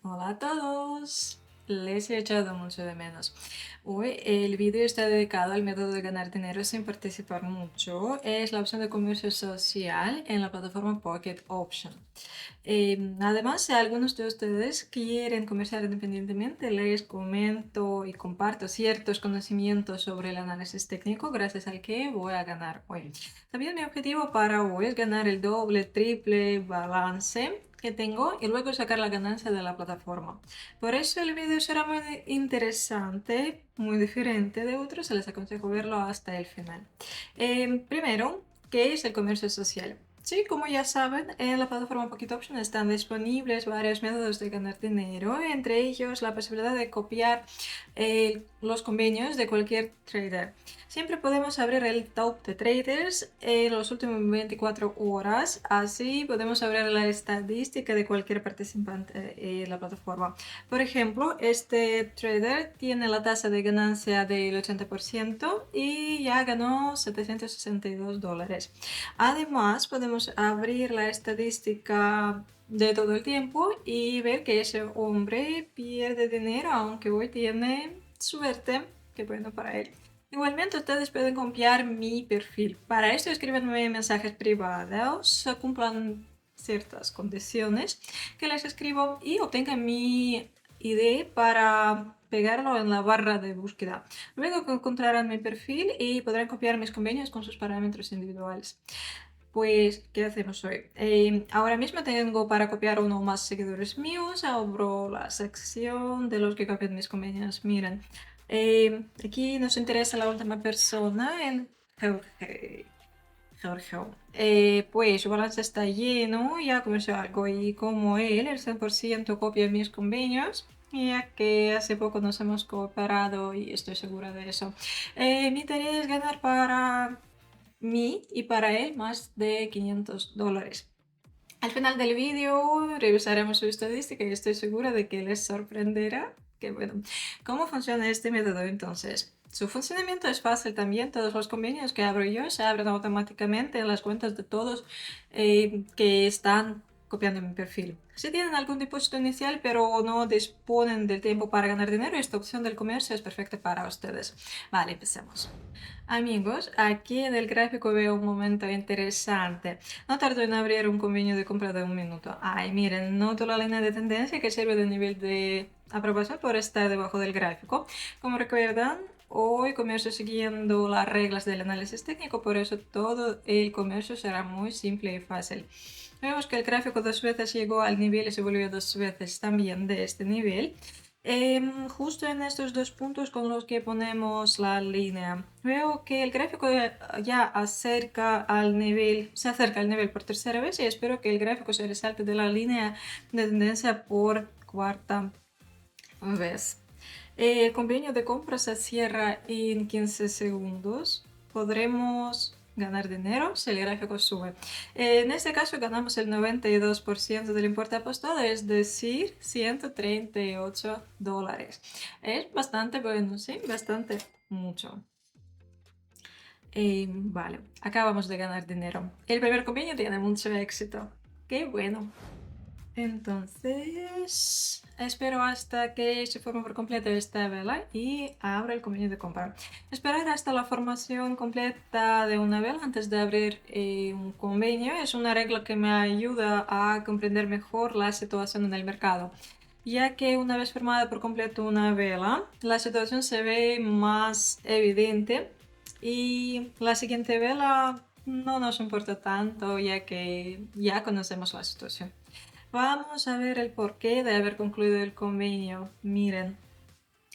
Hola a todos. Les he echado mucho de menos. Hoy el vídeo está dedicado al método de ganar dinero sin participar mucho. Es la opción de comercio social en la plataforma Pocket Option. Además, si algunos de ustedes quieren comerciar independientemente, les comento y comparto ciertos conocimientos sobre el análisis técnico gracias al que voy a ganar hoy. También mi objetivo para hoy es ganar el doble, triple balance que tengo y luego sacar la ganancia de la plataforma. Por eso el vídeo será muy interesante, muy diferente de otros, se les aconsejo verlo hasta el final. Primero, ¿qué es el comercio social? Sí, como ya saben, en la plataforma Pocket Option están disponibles varios métodos de ganar dinero, entre ellos la posibilidad de copiar los convenios de cualquier trader. Siempre podemos abrir el top de traders en los últimos 24 horas, así podemos abrir la estadística de cualquier participante en la plataforma. Por ejemplo, este trader tiene la tasa de ganancia del 80% y ya ganó $762. Además, podemos abrir la estadística de todo el tiempo y ver que ese hombre pierde dinero, aunque hoy tiene suerte. Qué bueno para él. Igualmente, ustedes pueden copiar mi perfil. Para esto, escríbanme mensajes privados, cumplan ciertas condiciones que les escribo y obtengan mi ID para pegarlo en la barra de búsqueda. Luego encontrarán mi perfil y podrán copiar mis convenios con sus parámetros individuales. Pues, ¿qué hacemos hoy? Ahora mismo tengo para copiar uno o más seguidores míos. Abro la sección de los que copian mis convenios. Miren, aquí nos interesa la última persona, en Jorge. Pues su balance está lleno, ya comenzó algo y como él, el 100% copia mis convenios, ya que hace poco nos hemos cooperado y estoy segura de eso. Mi tarea es ganar para mí y para él más de $500. Al final del vídeo revisaremos su estadística y estoy segura de que les sorprenderá. Que bueno, ¿cómo funciona este método entonces? Su funcionamiento es fácil también. Todos los convenios que abro yo se abren automáticamente en las cuentas de todos que están copiando mi perfil. Si tienen algún depósito inicial pero no disponen del tiempo para ganar dinero, esta opción del comercio es perfecta para ustedes. Vale, empecemos. Amigos, aquí en el gráfico veo un momento interesante. No tardo en abrir un convenio de compra de un minuto. Ay, miren, noto la línea de tendencia que sirve de nivel de aprobación por estar debajo del gráfico. Como recuerdan, hoy comienzo siguiendo las reglas del análisis técnico, por eso todo el comercio será muy simple y fácil. Vemos que el gráfico dos veces llegó al nivel y se volvió dos veces también de este nivel. Justo en estos dos puntos con los que ponemos la línea, veo que el gráfico ya se acerca al nivel por tercera vez y espero que el gráfico se resalte de la línea de tendencia por cuarta vez. El convenio de compra se cierra en 15 segundos. Podremos ganar dinero si el gráfico sube. En este caso ganamos el 92% del importe apostado, es decir, $138. Es bastante bueno, sí, bastante mucho. Vale, acabamos de ganar dinero. El primer convenio tiene mucho éxito. Qué bueno. Entonces, espero hasta que se forme por completo esta vela y abro el convenio de compra. Esperar hasta la formación completa de una vela antes de abrir un convenio es una regla que me ayuda a comprender mejor la situación en el mercado, ya que una vez formada por completo una vela, la situación se ve más evidente y la siguiente vela no nos importa tanto, ya que ya conocemos la situación. Vamos a ver el porqué de haber concluido el convenio. Miren,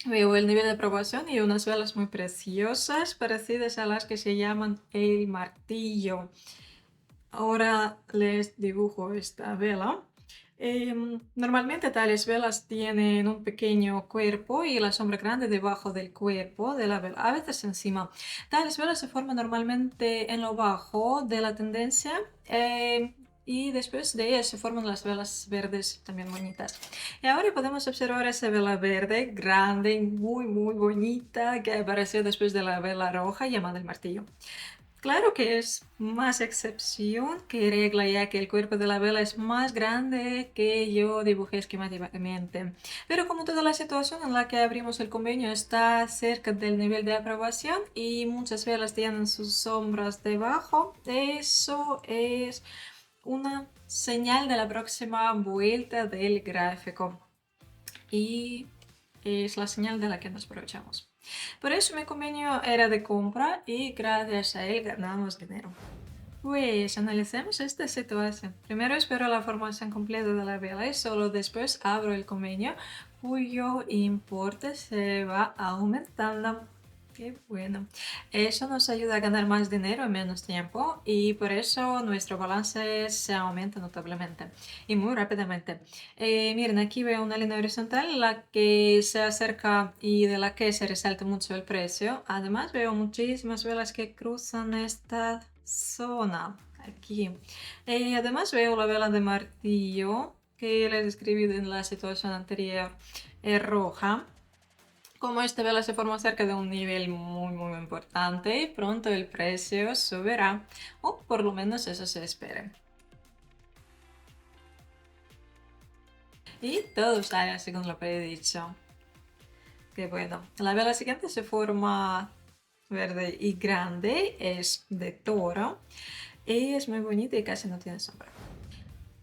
veo el nivel de aprobación y unas velas muy preciosas, parecidas a las que se llaman el martillo. Ahora les dibujo esta vela. Normalmente tales velas tienen un pequeño cuerpo y la sombra grande debajo del cuerpo de la vela, a veces encima. Tales velas se forman normalmente en lo bajo de la tendencia y después de ellas se forman las velas verdes también bonitas. Y ahora podemos observar esa vela verde grande y muy bonita que apareció después de la vela roja llamada el martillo. Claro que es más excepción que regla, ya que el cuerpo de la vela es más grande que yo dibujé esquemáticamente. Pero como toda la situación en la que abrimos el convenio está cerca del nivel de aprobación y muchas velas tienen sus sombras debajo, eso es una señal de la próxima vuelta del gráfico. Y es la señal de la que nos aprovechamos. Por eso mi convenio era de compra y gracias a él ganamos dinero. Pues analicemos esta situación. Primero espero la formación completa de la vela y solo después abro el convenio cuyo importe se va aumentando. Qué bueno. Eso nos ayuda a ganar más dinero en menos tiempo y por eso nuestro balance se aumenta notablemente y muy rápidamente. Miren, aquí veo una línea horizontal en la que se acerca y de la que se resalta mucho el precio. Además veo muchísimas velas que cruzan esta zona aquí. Además veo la vela de martillo que les describí en la situación anterior, roja. Como esta vela se forma cerca de un nivel muy importante, pronto el precio subirá, o por lo menos eso se espera. Y todo sale según lo que he dicho. Que bueno, la vela siguiente se forma verde y grande, es de toro, y es muy bonita y casi no tiene sombra.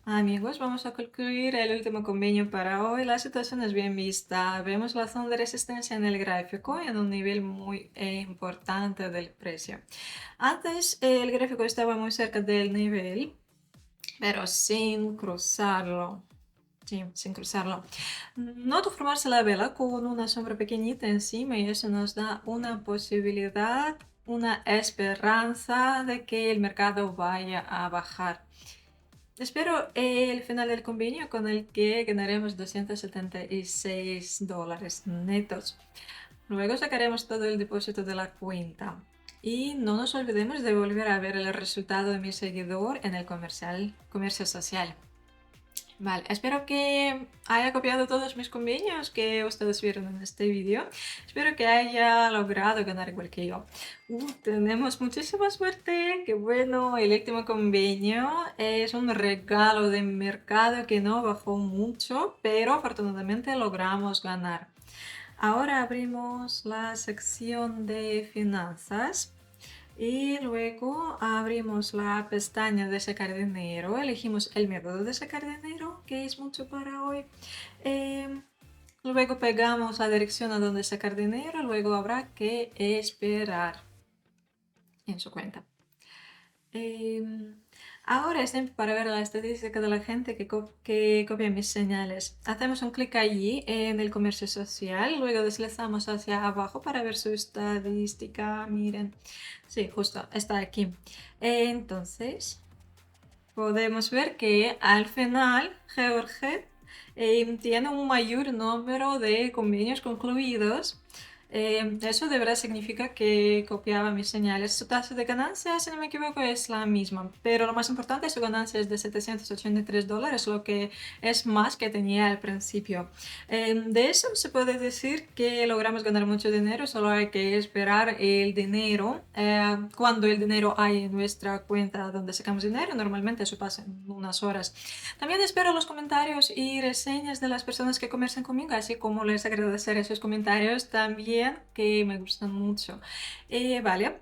Amigos, vamos a concluir el último convenio para hoy. La situación es bien vista. Vemos la zona de resistencia en el gráfico en un nivel muy importante del precio. Antes el gráfico estaba muy cerca del nivel, pero sin cruzarlo. Sí, sin cruzarlo. Noto formarse la vela con una sombra pequeñita encima y eso nos da una posibilidad, una esperanza de que el mercado vaya a bajar. Espero el final del convenio con el que ganaremos $276 netos. Luego sacaremos todo el depósito de la cuenta. Y no nos olvidemos de volver a ver el resultado de mi seguidor en el comercio social. Vale, espero que haya copiado todos mis convenios que ustedes vieron en este vídeo. Espero que haya logrado ganar igual que yo. Tenemos muchísima suerte, qué bueno. El último convenio es un regalo de mercado que no bajó mucho, pero afortunadamente logramos ganar. Ahora abrimos la sección de finanzas. Y luego abrimos la pestaña de sacar dinero, elegimos el método de sacar dinero, que es mucho para hoy. Luego pegamos la dirección a donde sacar dinero, luego habrá que esperar en su cuenta. Ahora es tiempo para ver la estadística de la gente que copia mis señales. Hacemos un clic allí en el comercio social, luego deslizamos hacia abajo para ver su estadística. Miren, sí, justo, está aquí. Entonces, podemos ver que al final George tiene un mayor número de convenios concluidos. Eso de verdad significa que copiaba mis señales. Su tasa de ganancia, si no me equivoco, es la misma, pero lo más importante, su ganancia es de $783, lo que es más que tenía al principio. De eso se puede decir que logramos ganar mucho dinero, solo hay que esperar el dinero. Cuando el dinero hay en nuestra cuenta donde sacamos dinero, normalmente eso pasa en unas horas. También espero los comentarios y reseñas de las personas que comercian conmigo, así como les agradecer esos comentarios también que me gustan mucho. Vale,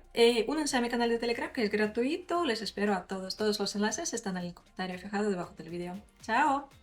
únanse a mi canal de Telegram que es gratuito, les espero a todos. Todos los enlaces están en el comentario fijado debajo del vídeo. ¡Chao!